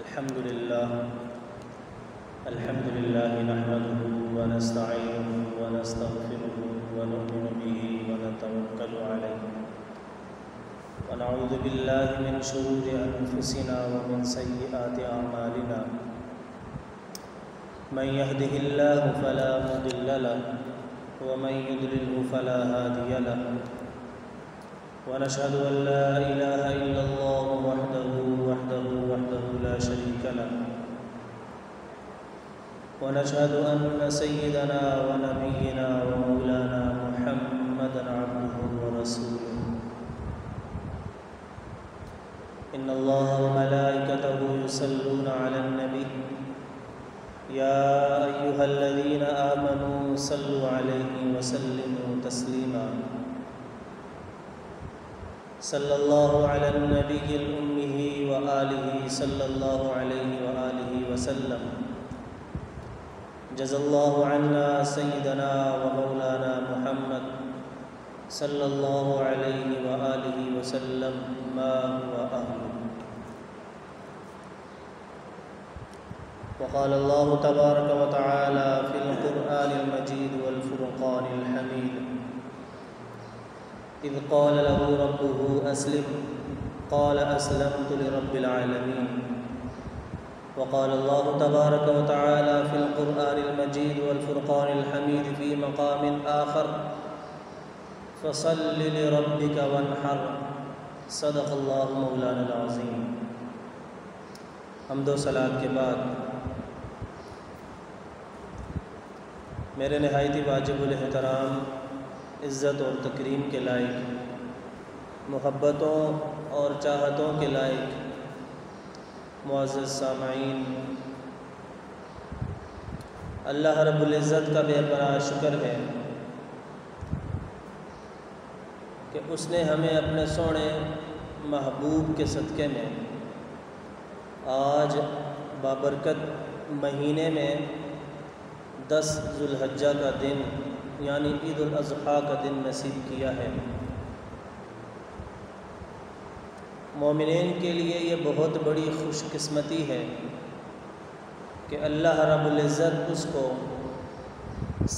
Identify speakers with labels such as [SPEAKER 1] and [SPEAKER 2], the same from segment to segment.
[SPEAKER 1] الحمد لله نحمده ونستعينه ونستغفره ونؤمن به ونتوكل عليه ونعوذ بالله من شرور أنفسنا ومن سيئات أعمالنا من يهده الله فلا مضل له ومن يضلله فلا هادي له ونشهد أن لا إله إلا الله وحده لا شريك له ونشهد أن سيدنا ونبينا ومولانا محمدا عبده ورسوله إن الله وملائكته يصلون على النبي يا أيها الذين آمنوا صلوا عليه وسلموا تسليما صلى الله على النبي الأمي وآله صلى الله عليه وآله وسلم جزا الله عنا سيدنا ومولانا محمد صلى الله عليه وآله وسلم ما هو أهله. وقال الله تبارك وتعالى في القرآن المجيد والفرقان الحميد إذ قال له ربه أسلم قال أسلمت لرب العالمين. وقال الله تبارك وتعالى في القرآن المجيد والفرقان الحميد في مقام آخر فصل لربك وانحر صدق الله مولانا العظيم. حمد و صلاۃ کے بعد میرے نہایت واجب الاحترام عزت اور تکریم کے لائق، محبتوں اور چاہتوں کے لائق معزز سامعین، اللہ رب العزت کا بے پناہ شکر ہے کہ اس نے ہمیں اپنے سونے محبوب کے صدقے میں آج بابرکت مہینے میں 10 ذو الحجہ کا دن یعنی عید الاضحیٰ کا دن نصیب کیا ہے۔ مومنین کے لیے یہ بہت بڑی خوش قسمتی ہے کہ اللہ رب العزت اس کو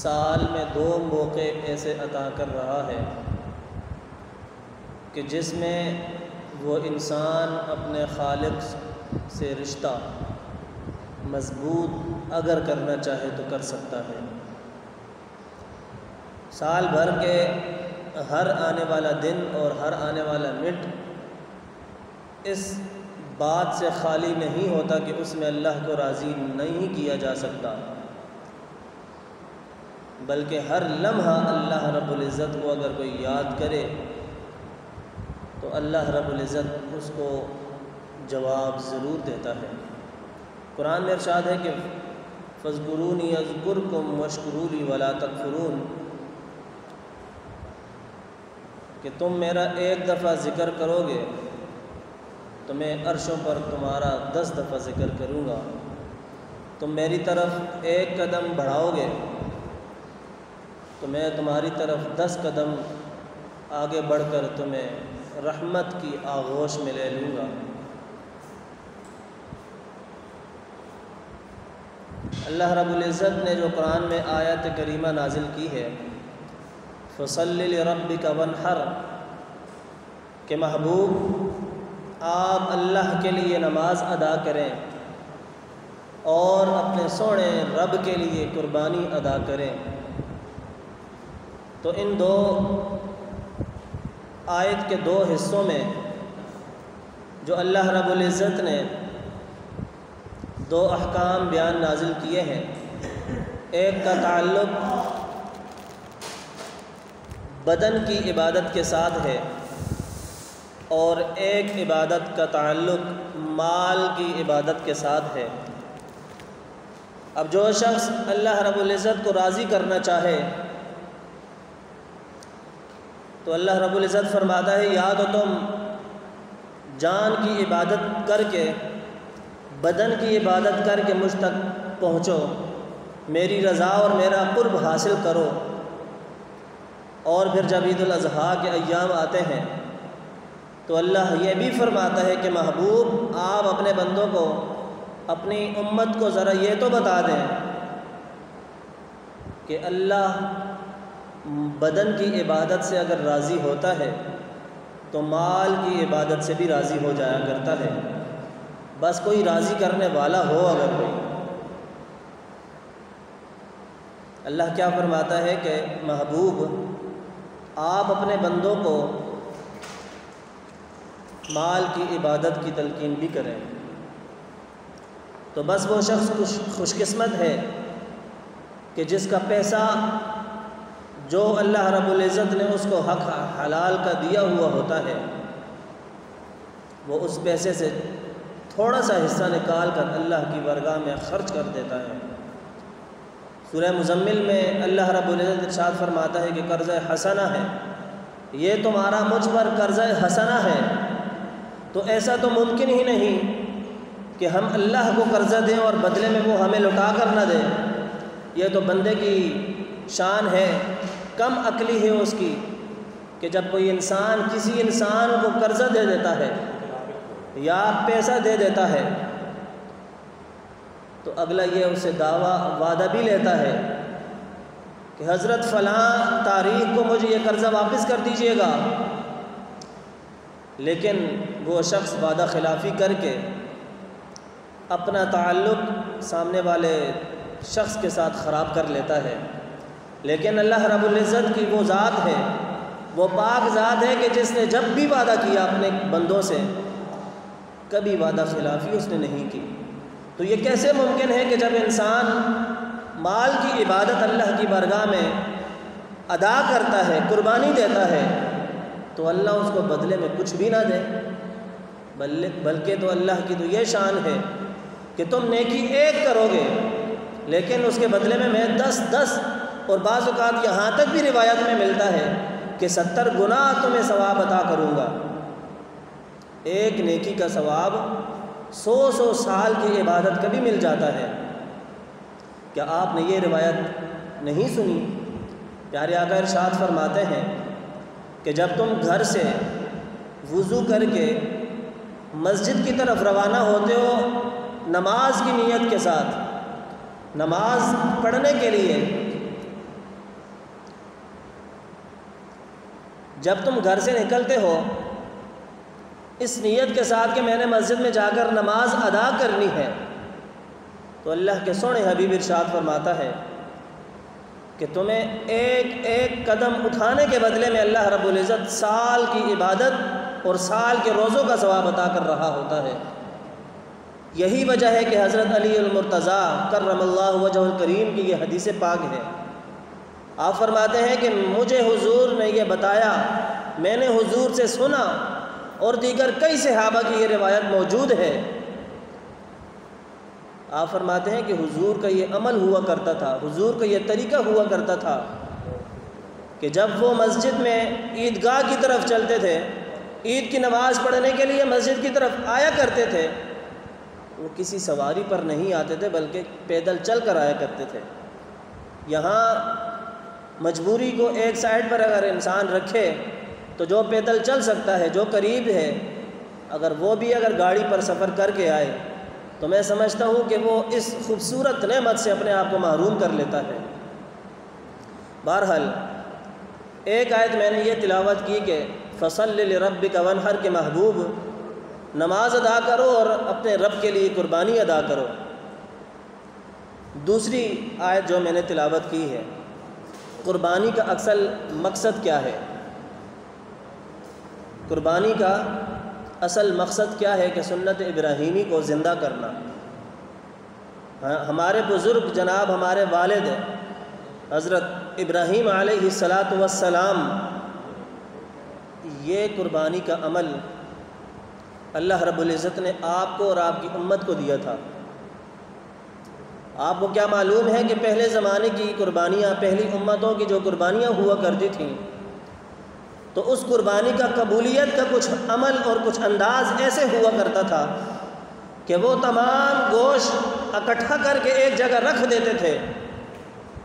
[SPEAKER 1] سال میں 2 موقع ایسے عطا کر رہا ہے کہ جس میں وہ انسان اپنے خالق سے رشتہ مضبوط اگر کرنا چاہے تو کر سکتا ہے۔ سال بھر کے ہر آنے والا دن اور ہر آنے والا منٹ اس بات سے خالی نہیں ہوتا کہ اس میں اللہ کو راضی نہیں کیا جا سکتا، بلکہ ہر لمحہ اللہ رب العزت کو اگر کوئی یاد کرے تو اللہ رب العزت اس کو جواب ضرور دیتا ہے۔ قرآن میں ارشاد ہے کہ فاذکرونی اذکرکم واشکروا لی ولا تکفرون، کہ تم میرا ایک دفعہ ذکر کرو گے تو میں عرشوں پر تمہارا 10 دفعہ ذکر کروں گا، تم میری طرف ایک قدم بڑھاؤ گے تو میں تمہاری طرف 10 قدم آگے بڑھ کر تمہیں رحمت کی آغوش میں لے لوں گا۔ اللہ رب العزت نے جو قرآن میں آیت کریمہ نازل کی ہے فصل لربک وانحر، کہ محبوب آپ اللہ کے لیے نماز ادا کریں اور اپنے سونے رب کے لیے قربانی ادا کریں، تو ان 2 آیت کے 2 حصوں میں جو اللہ رب العزت نے 2 احکام بیان نازل کیے ہیں، ایک کا تعلق بدن کی عبادت کے ساتھ ہے اور ایک عبادت کا تعلق مال کی عبادت کے ساتھ ہے۔ اب جو شخص اللہ رب العزت کو راضی کرنا چاہے تو اللہ رب العزت فرماتا ہے یا تو تم جان کی عبادت کر کے، بدن کی عبادت کر کے مجھ تک پہنچو، میری رضا اور میرا قرب حاصل کرو، اور پھر جب عید الاضحیٰ کے ایام آتے ہیں تو اللہ یہ بھی فرماتا ہے کہ محبوب آپ اپنے بندوں کو اپنی امت کو ذرا یہ تو بتا دیں کہ اللہ بدن کی عبادت سے اگر راضی ہوتا ہے تو مال کی عبادت سے بھی راضی ہو جایا کرتا ہے۔ بس کوئی راضی کرنے والا ہو اگر کوئی۔ اللہ کیا فرماتا ہے کہ محبوب آپ اپنے بندوں کو مال کی عبادت کی تلقین بھی کریں، تو بس وہ شخص خوش قسمت ہے کہ جس کا پیسہ جو اللہ رب العزت نے اس کو حق حلال کا دیا ہوا ہوتا ہے وہ اس پیسے سے تھوڑا سا حصہ نکال کر اللہ کی بارگاہ میں خرچ کر دیتا ہے۔ سورہ مزمل میں اللہ رب العزت ارشاد فرماتا ہے کہ قرضہ حسنہ ہے، یہ تمہارا مجھ پر قرضہ حسنہ ہے، تو ایسا تو ممکن ہی نہیں کہ ہم اللہ کو قرضہ دیں اور بدلے میں وہ ہمیں لوٹا کر نہ دے۔ یہ تو بندے کی شان ہے، کم عقلی ہے اس کی کہ جب کوئی انسان کسی انسان کو قرضہ دے دیتا ہے یا پیسہ دے دیتا ہے تو اگلا یہ اسے وعدہ بھی لیتا ہے کہ حضرت فلاں تاریخ کو مجھے یہ قرضہ واپس کر دیجئے گا، لیکن وہ شخص وعدہ خلافی کر کے اپنا تعلق سامنے والے شخص کے ساتھ خراب کر لیتا ہے۔ لیکن اللہ رب العزت کی وہ ذات ہے، وہ پاک ذات ہے کہ جس نے جب بھی وعدہ کیا اپنے بندوں سے کبھی وعدہ خلافی اس نے نہیں کی۔ تو یہ کیسے ممکن ہے کہ جب انسان مال کی عبادت اللہ کی بارگاہ میں ادا کرتا ہے، قربانی دیتا ہے، تو اللہ اس کو بدلے میں کچھ بھی نہ دے، بلکہ تو اللہ کی تو یہ شان ہے کہ تم نیکی ایک کرو گے لیکن اس کے بدلے میں 10 اور بعض اوقات یہاں تک بھی روایت میں ملتا ہے کہ 70 گنا تمہیں ثواب عطا کروں گا۔ ایک نیکی کا ثواب 100 سال کی عبادت کا بھی مل جاتا ہے۔ کیا آپ نے یہ روایت نہیں سنی؟ پیارے آقا ارشاد فرماتے ہیں کہ جب تم گھر سے وضو کر کے مسجد کی طرف روانہ ہوتے ہو نماز کی نیت کے ساتھ، نماز پڑھنے کے لیے، جب تم گھر سے نکلتے ہو اس نیت کے ساتھ کہ میں نے مسجد میں جا کر نماز ادا کرنی ہے، تو اللہ کے سونے حبیب ارشاد فرماتا ہے کہ تمہیں ایک ایک قدم اٹھانے کے بدلے میں اللہ رب العزت سال کی عبادت اور سال کے روزوں کا ثواب عطا کر رہا ہوتا ہے۔ یہی وجہ ہے کہ حضرت علی المرتضیٰ کرم اللہ وجہ الکریم کی یہ حدیث پاک ہے۔ آپ فرماتے ہیں کہ مجھے حضور نے یہ بتایا، میں نے حضور سے سنا، اور دیگر کئی صحابہ کی یہ روایت موجود ہے۔ آپ فرماتے ہیں کہ حضور کا یہ عمل ہوا کرتا تھا، حضور کا یہ طریقہ ہوا کرتا تھا کہ جب وہ مسجد میں عیدگاہ کی طرف چلتے تھے، عید کی نماز پڑھنے کے لیے مسجد کی طرف آیا کرتے تھے، وہ کسی سواری پر نہیں آتے تھے بلکہ پیدل چل کر آیا کرتے تھے۔ یہاں مجبوری کو ایک سائڈ پر اگر انسان رکھے تو جو پیدل چل سکتا ہے، جو قریب ہے، اگر وہ بھی اگر گاڑی پر سفر کر کے آئے تو میں سمجھتا ہوں کہ وہ اس خوبصورت نعمت سے اپنے آپ کو محروم کر لیتا ہے۔ بہرحال ایک آیت میں نے یہ تلاوت کی کہ فَصَلِّ لِرَبِّكَ وَانْحَرْ کے محبوب نماز ادا کرو اور اپنے رب کے لیے قربانی ادا کرو۔ دوسری آیت جو میں نے تلاوت کی ہے، قربانی کا اصل مقصد کیا ہے؟ قربانی کا اصل مقصد کیا ہے کہ سنت ابراہیمی کو زندہ کرنا۔ ہمارے بزرگ جناب ہمارے والد حضرت ابراہیم علیہ السلام یہ قربانی کا عمل اللہ رب العزت نے آپ کو اور آپ کی امت کو دیا تھا۔ آپ کو کیا معلوم ہے کہ پہلے زمانے کی قربانیاں، پہلی امتوں کی جو قربانیاں ہوا کرتی تھیں، تو اس قربانی کا قبولیت کا کچھ عمل اور کچھ انداز ایسے ہوا کرتا تھا کہ وہ تمام گوشت اکٹھا کر کے ایک جگہ رکھ دیتے تھے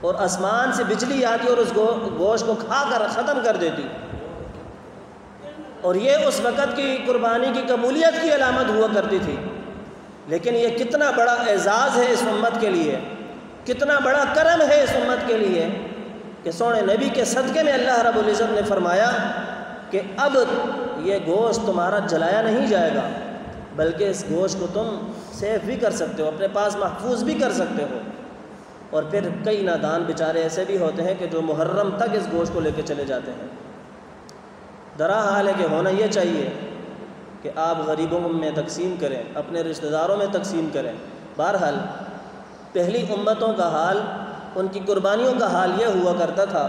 [SPEAKER 1] اور آسمان سے بجلی آتی اور اس گوشت کو کھا کر ختم کر دیتی، اور یہ اس وقت کی قربانی کی قبولیت کی علامت ہوا کرتی تھی۔ لیکن یہ کتنا بڑا اعزاز ہے اس امت کے لیے، کتنا بڑا کرم ہے اس امت کے لیے کہ سونے نبی کے صدقے میں اللہ رب العزت نے فرمایا کہ اب یہ گوشت تمہارا جلایا نہیں جائے گا، بلکہ اس گوشت کو تم سیف بھی کر سکتے ہو، اپنے پاس محفوظ بھی کر سکتے ہو۔ اور پھر کئی نادان بیچارے ایسے بھی ہوتے ہیں کہ جو محرم تک اس گوشت کو لے کے چلے جاتے ہیں۔ درا حال ہے کہ ہونا یہ چاہیے کہ آپ غریبوں میں تقسیم کریں، اپنے رشتہ داروں میں تقسیم کریں۔ بہرحال پہلی امتوں کا حال، ان کی قربانیوں کا حال یہ ہوا کرتا تھا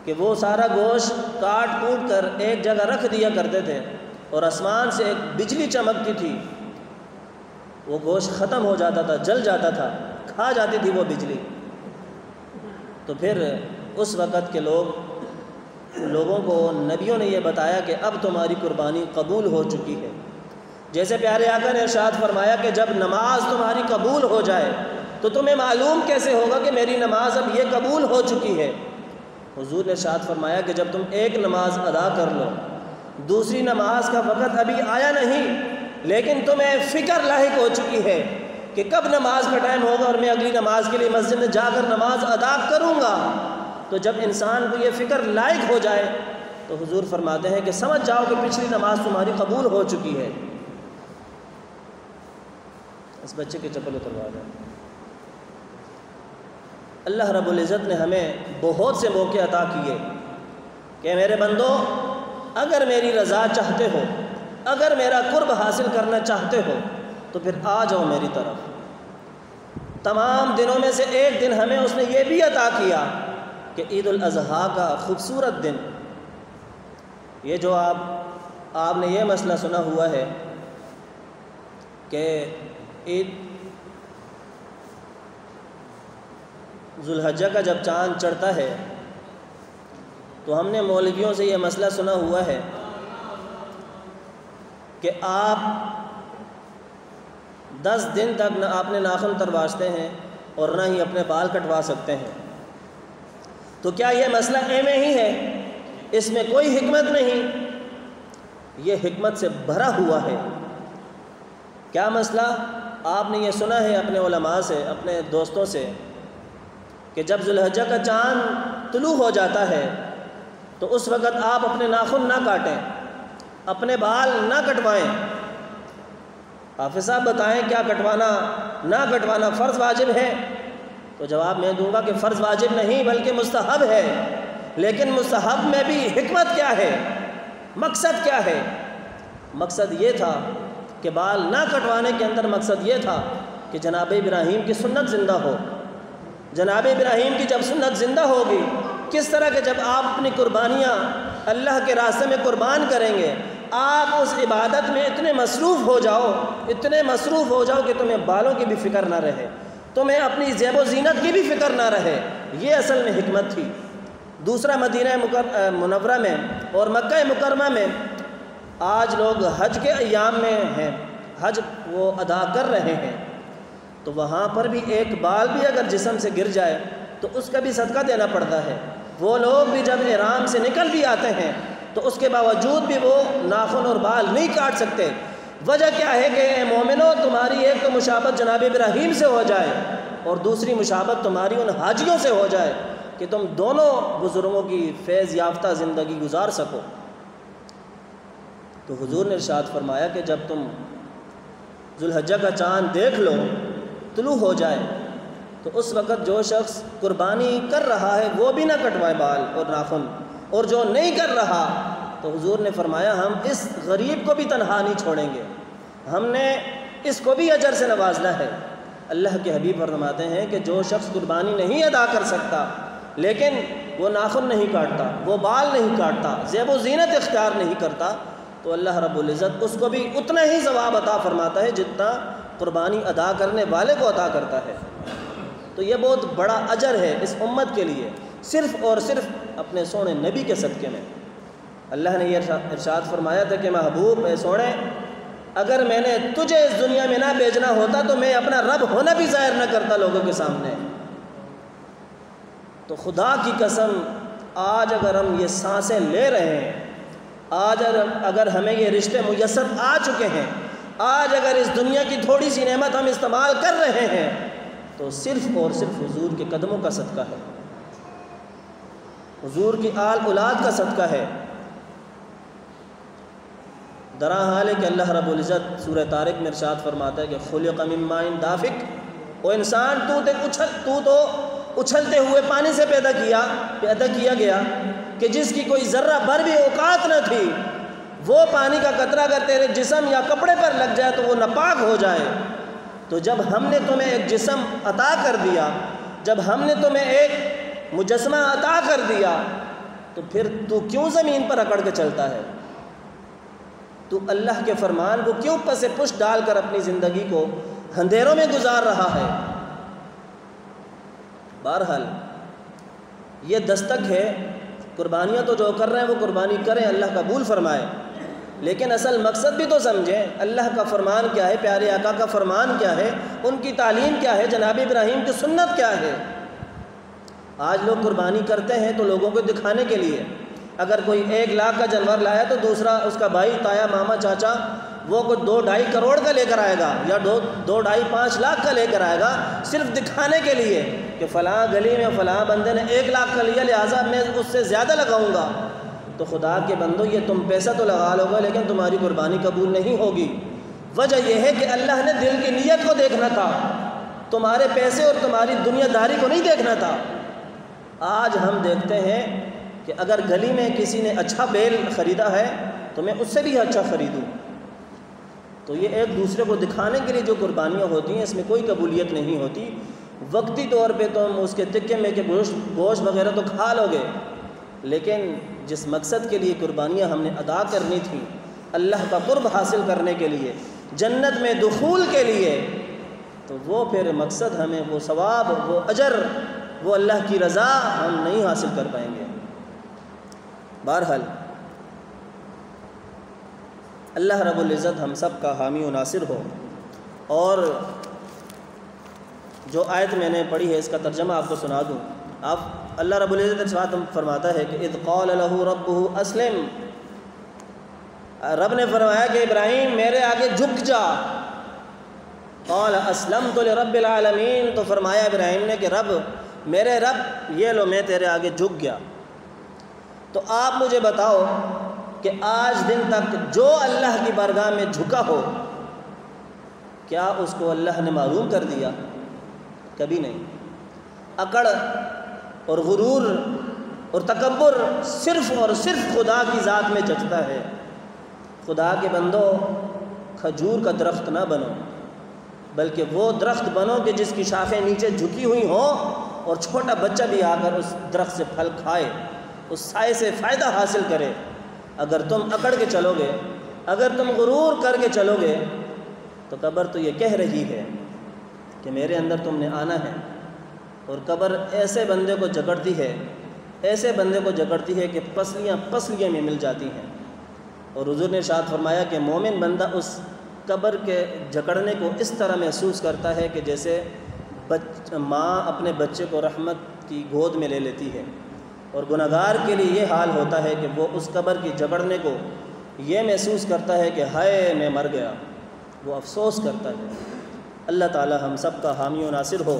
[SPEAKER 1] کہ وہ سارا گوشت کاٹ کوٹ کر ایک جگہ رکھ دیا کرتے تھے، اور آسمان سے ایک بجلی چمکتی تھی، وہ گوشت ختم ہو جاتا تھا، جل جاتا تھا، کھا جاتی تھی وہ بجلی۔ تو پھر اس وقت کے لوگوں کو نبیوں نے یہ بتایا کہ اب تمہاری قربانی قبول ہو چکی ہے۔ جیسے پیارے آقا نے ارشاد فرمایا کہ جب نماز تمہاری قبول ہو جائے تو تمہیں معلوم کیسے ہوگا کہ میری نماز اب یہ قبول ہو چکی ہے؟ حضور نے ارشاد فرمایا کہ جب تم ایک نماز ادا کر لو، دوسری نماز کا وقت ابھی آیا نہیں، لیکن تمہیں فکر لاحق ہو چکی ہے کہ کب نماز کا ٹائم ہوگا اور میں اگلی نماز کے لیے مسجد میں جا کر نماز ادا کروں گا۔ تو جب انسان کو یہ فکر لاحق ہو جائے تو حضور فرماتے ہیں کہ سمجھ جاؤ کہ پچھلی نماز تمہاری قبول ہو چکی ہے۔ اس بچے کے چپل اتروا دیں۔ اللہ رب العزت نے ہمیں بہت سے موقع عطا کیے کہ میرے بندو، اگر میری رضا چاہتے ہو، اگر میرا قرب حاصل کرنا چاہتے ہو تو پھر آ جاؤ میری طرف۔ تمام دنوں میں سے ایک دن ہمیں اس نے یہ بھی عطا کیا کہ عید الاضحیٰ کا خوبصورت دن، یہ جو آپ نے یہ مسئلہ سنا ہوا ہے کہ عید ذوالحجہ کا جب چاند چڑھتا ہے تو ہم نے مولویوں سے یہ مسئلہ سنا ہوا ہے کہ آپ 10 دن تک نہ اپنے ناخن ترباشتے ہیں اور نہ ہی اپنے بال کٹوا سکتے ہیں۔ تو کیا یہ مسئلہ ایویں ہی ہے؟ اس میں کوئی حکمت نہیں، یہ حکمت سے بھرا ہوا ہے۔ کیا مسئلہ؟ آپ نے یہ سنا ہے اپنے علماء سے، اپنے دوستوں سے، کہ جب ذوالحجہ کا چاند طلوع ہو جاتا ہے تو اس وقت آپ اپنے ناخن نہ کاٹیں، اپنے بال نہ کٹوائیں۔ حافظ صاحب بتائیں کیا کٹوانا نہ کٹوانا فرض واجب ہے؟ تو جواب میں دوں گا کہ فرض واجب نہیں بلکہ مستحب ہے۔ لیکن مستحب میں بھی حکمت کیا ہے، مقصد کیا ہے؟ مقصد یہ تھا کہ بال نہ کٹوانے کے اندر مقصد یہ تھا کہ جناب ابراہیم کی سنت زندہ ہو۔ جناب ابراہیم کی جب سنت زندہ ہوگی، کس طرح کہ جب آپ اپنی قربانیاں اللہ کے راستے میں قربان کریں گے، آپ اس عبادت میں اتنے مصروف ہو جاؤ کہ تمہیں بالوں کی بھی فکر نہ رہے، تمہیں اپنی زیب و زینت کی بھی فکر نہ رہے۔ یہ اصل میں حکمت تھی۔ دوسرا، مدینہ منورہ میں اور مکہ مکرمہ میں آج لوگ حج کے ایام میں ہیں، حج وہ ادا کر رہے ہیں، تو وہاں پر بھی ایک بال بھی اگر جسم سے گر جائے تو اس کا بھی صدقہ دینا پڑتا ہے۔ وہ لوگ بھی جب احرام سے نکل بھی آتے ہیں تو اس کے باوجود بھی وہ ناخن اور بال نہیں کاٹ سکتے۔ وجہ کیا ہے کہ اے مومنو، تمہاری ایک تو مشابہت جناب ابراہیم سے ہو جائے اور دوسری مشابہت تمہاری ان حاجیوں سے ہو جائے کہ تم دونوں بزرگوں کی فیض یافتہ زندگی گزار سکو۔ تو حضور نے ارشاد فرمایا کہ جب تم ذوالحجہ کا چاند دیکھ لو، طلوع ہو جائے، تو اس وقت جو شخص قربانی کر رہا ہے وہ بھی نہ کٹوائے بال اور ناخن، اور جو نہیں کر رہا تو حضور نے فرمایا ہم اس غریب کو بھی تنہا نہیں چھوڑیں گے، ہم نے اس کو بھی اجر سے نوازنا ہے۔ اللہ کے حبیب فرماتے ہیں کہ جو شخص قربانی نہیں ادا کر سکتا لیکن وہ ناخن نہیں کاٹتا، وہ بال نہیں کاٹتا، زیب و زینت اختیار نہیں کرتا، تو اللہ رب العزت اس کو بھی اتنا ہی ثواب عطا فرماتا ہے جتنا قربانی ادا کرنے والے کو عطا کرتا ہے۔ تو یہ بہت بڑا اجر ہے اس امت کے لیے، صرف اور صرف اپنے سونے نبی کے صدقے میں۔ اللہ نے یہ ارشاد فرمایا تھا کہ محبوب اے سونے، اگر میں نے تجھے اس دنیا میں نہ بھیجنا ہوتا تو میں اپنا رب ہونا بھی ظاہر نہ کرتا لوگوں کے سامنے۔ تو خدا کی قسم، آج اگر ہم یہ سانسیں لے رہے ہیں، آج اگر ہمیں یہ رشتے میسر آ چکے ہیں، آج اگر اس دنیا کی تھوڑی سی نعمت ہم استعمال کر رہے ہیں تو صرف اور صرف حضور کے قدموں کا صدقہ ہے، حضور کی آل اولاد کا صدقہ ہے۔ درا حال ہے کہ اللہ رب العزت سورہ طارق میں ارشاد فرماتا ہے کہ خلق من ماء دافق، او انسان تو تو اچھلتے ہوئے پانی سے پیدا کیا گیا کہ جس کی کوئی ذرہ بھر بھی اوقات نہ تھی، وہ پانی کا قطرہ اگر تیرے جسم یا کپڑے پر لگ جائے تو وہ ناپاک ہو جائے۔ تو جب ہم نے تمہیں ایک جسم عطا کر دیا، جب ہم نے تمہیں ایک مجسمہ عطا کر دیا، تو پھر تو کیوں زمین پر اکڑ کے چلتا ہے؟ تو اللہ کے فرمان کو کیوں پس پشت ڈال کر اپنی زندگی کو اندھیروں میں گزار رہا ہے؟ بہرحال یہ دستک ہے، قربانیاں تو جو کر رہے ہیں وہ قربانی کریں، اللہ قبول فرمائے، لیکن اصل مقصد بھی تو سمجھیں، اللہ کا فرمان کیا ہے، پیارے آقا کا فرمان کیا ہے، ان کی تعلیم کیا ہے، جناب ابراہیم کی سنت کیا ہے۔ آج لوگ قربانی کرتے ہیں تو لوگوں کو دکھانے کے لیے، اگر کوئی 1 لاکھ کا جانور لایا تو دوسرا اس کا بھائی، تایا، ماما، چاچا وہ کچھ 2-2.5 کروڑ کا لے کر آئے گا، یا 2-2.5-5 لاکھ کا لے کر آئے گا، صرف دکھانے کے لیے کہ فلاں گلی میں فلاں بندے نے 1 لاکھ کا لیا لہٰذا میں اس سے زیادہ لگاؤں گا۔ تو خدا کے بندو، یہ تم پیسہ تو لگا لو گے لیکن تمہاری قربانی قبول نہیں ہوگی۔ وجہ یہ ہے کہ اللہ نے دل کی نیت کو دیکھنا تھا، تمہارے پیسے اور تمہاری دنیا داری کو نہیں دیکھنا تھا۔ آج ہم دیکھتے ہیں کہ اگر گلی میں کسی نے اچھا بیل خریدا ہے تو میں اس سے بھی اچھا خریدوں، تو یہ ایک دوسرے کو دکھانے کے لیے جو قربانیاں ہوتی ہیں اس میں کوئی قبولیت نہیں ہوتی۔ وقتی طور پہ تم اس کے تکے میں کے گوشت وغیرہ تو کھا لو گے، لیکن جس مقصد کے لیے قربانیاں ہم نے ادا کرنی تھی، اللہ کا قرب حاصل کرنے کے لیے، جنت میں دخول کے لیے، تو وہ پھر مقصد ہمیں وہ ثواب، وہ اجر، وہ اللہ کی رضا ہم نہیں حاصل کر پائیں گے۔ بہرحال اللہ رب العزت ہم سب کا حامی و ناصر ہو۔ اور جو آیت میں نے پڑھی ہے اس کا ترجمہ آپ کو سنا دوں۔ اللہ رب العزت ارشاد فرماتا ہے کہ اذ قال له ربه اسلم، رب نے فرمایا کہ ابراہیم میرے آگے جھک جا۔ قال اسلمت لرب العالمین، تو فرمایا ابراہیم نے کہ میرے رب یہ لو میں تیرے آگے جھک گیا۔ تو آپ مجھے بتاؤ کہ آج دن تک جو اللہ کی بارگاہ میں جھکا ہو، کیا اس کو اللہ نے معلوم کر دیا؟ کبھی نہیں۔ اکڑ اور غرور اور تکبر صرف اور صرف خدا کی ذات میں جچتا ہے۔ خدا کے بندو، کھجور کا درخت نہ بنو، بلکہ وہ درخت بنو کہ جس کی شاخیں نیچے جھکی ہوئی ہوں اور چھوٹا بچہ بھی آ کر اس درخت سے پھل کھائے، اس سائے سے فائدہ حاصل کرے۔ اگر تم اکڑ کے چلو گے، اگر تم غرور کر کے چلو گے، تو قبر تو یہ کہہ رہی ہے کہ میرے اندر تم نے آنا ہے، اور قبر ایسے بندے کو جکڑتی ہے، ایسے بندے کو جکڑتی ہے کہ پسلیاں میں مل جاتی ہیں۔ اور حضور نے ارشاد فرمایا کہ مومن بندہ اس قبر کے جکڑنے کو اس طرح محسوس کرتا ہے کہ جیسے ماں اپنے بچے کو رحمت کی گود میں لے لیتی ہے، اور گناہگار کے لیے یہ حال ہوتا ہے کہ وہ اس قبر کی جکڑنے کو یہ محسوس کرتا ہے کہ ہائے میں مر گیا، وہ افسوس کرتا ہے۔ اللہ تعالی ہم سب کا حامی و ناصر ہو۔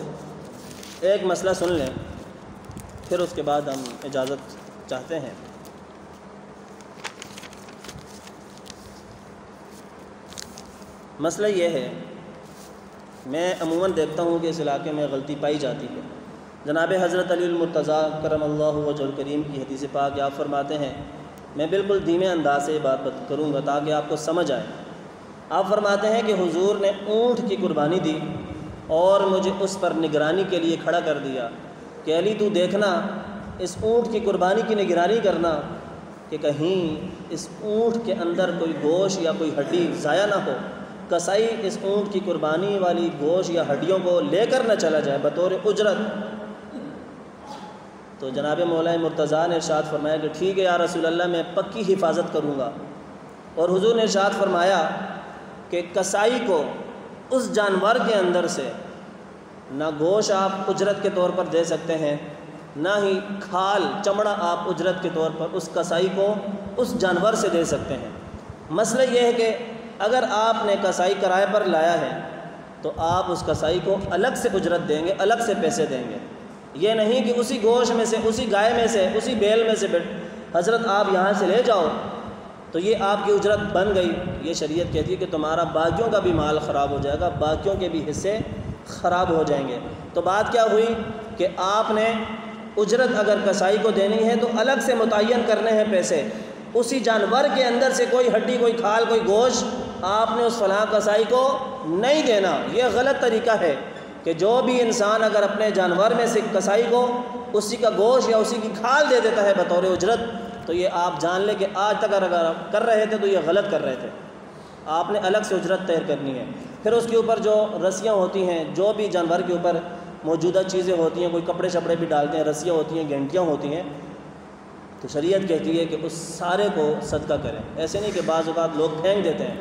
[SPEAKER 1] ایک مسئلہ سن لیں، پھر اس کے بعد ہم اجازت چاہتے ہیں۔ مسئلہ یہ ہے، میں عموماً دیکھتا ہوں کہ اس علاقے میں غلطی پائی جاتی ہے۔ جناب حضرت علی المرتضیٰ کرم اللہ وجہ الکریم کی حدیث پاک آپ فرماتے ہیں، میں بالکل دھیمے انداز سے یہ بات کروں گا تاکہ آپ کو سمجھ آئے۔ آپ فرماتے ہیں کہ حضور نے اونٹ کی قربانی دی اور مجھے اس پر نگرانی کے لیے کھڑا کر دیا کہ علی تو دیکھنا، اس اونٹ کی قربانی کی نگرانی کرنا کہ کہیں اس اونٹ کے اندر کوئی گوشت یا کوئی ہڈی ضائع نہ ہو، کسائی اس اونٹ کی قربانی والی گوشت یا ہڈیوں کو لے کر نہ چلا جائے بطور اجرت۔ تو جناب مولا مرتضیٰ نے ارشاد فرمایا کہ ٹھیک ہے یا رسول اللہ، میں پکی حفاظت کروں گا۔ اور حضور نے ارشاد فرمایا کہ کسائی کو اس جانور کے اندر سے نہ گوشت آپ اجرت کے طور پر دے سکتے ہیں، نہ ہی کھال چمڑا آپ اجرت کے طور پر اس کسائی کو اس جانور سے دے سکتے ہیں۔ مسئلہ یہ ہے کہ اگر آپ نے کسائی کرائے پر لایا ہے تو آپ اس کسائی کو الگ سے اجرت دیں گے، الگ سے پیسے دیں گے۔ یہ نہیں کہ اسی گوشت میں سے، اسی گائے میں سے، اسی بیل میں سے حضرت آپ یہاں سے لے جاؤ تو یہ آپ کی اجرت بن گئی۔ یہ شریعت کہتی ہے کہ تمہارا باقیوں کا بھی مال خراب ہو جائے گا، باقیوں کے بھی حصے خراب ہو جائیں گے۔ تو بات کیا ہوئی کہ آپ نے اجرت اگر کسائی کو دینی ہے تو الگ سے متعین کرنے ہیں پیسے۔ اسی جانور کے اندر سے کوئی ہڈی، کوئی کھال، کوئی گوشت آپ نے اس فلاں کسائی کو نہیں دینا۔ یہ غلط طریقہ ہے کہ جو بھی انسان اگر اپنے جانور میں سے کسائی کو اسی کا گوشت یا اسی کی کھال دے دیتا ہے بطور اجرت، تو یہ آپ جان لیں کہ آج تک اگر آپ کر رہے تھے تو یہ غلط کر رہے تھے۔ آپ نے الگ سے اجرت طے کرنی ہے۔ پھر اس کے اوپر جو رسیاں ہوتی ہیں، جو بھی جانور کے اوپر موجودہ چیزیں ہوتی ہیں، کوئی کپڑے شپڑے بھی ڈالتے ہیں، رسیاں ہوتی ہیں، گھنٹیاں ہوتی ہیں، تو شریعت کہتی ہے کہ اس سارے کو صدقہ کریں۔ ایسے نہیں کہ بعض اوقات لوگ پھینک دیتے ہیں،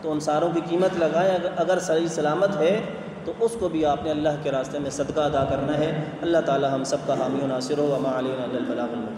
[SPEAKER 1] تو ان ساروں کی قیمت لگائیں۔ اگر صحیح سلامت ہے تو اس کو بھی آپ نے اللہ کے راستے میں صدقہ ادا کرنا ہے۔ اللہ تعالی ہم سب کا حامی و ناصر ہو۔ وما علینا الا البلاغ المبین۔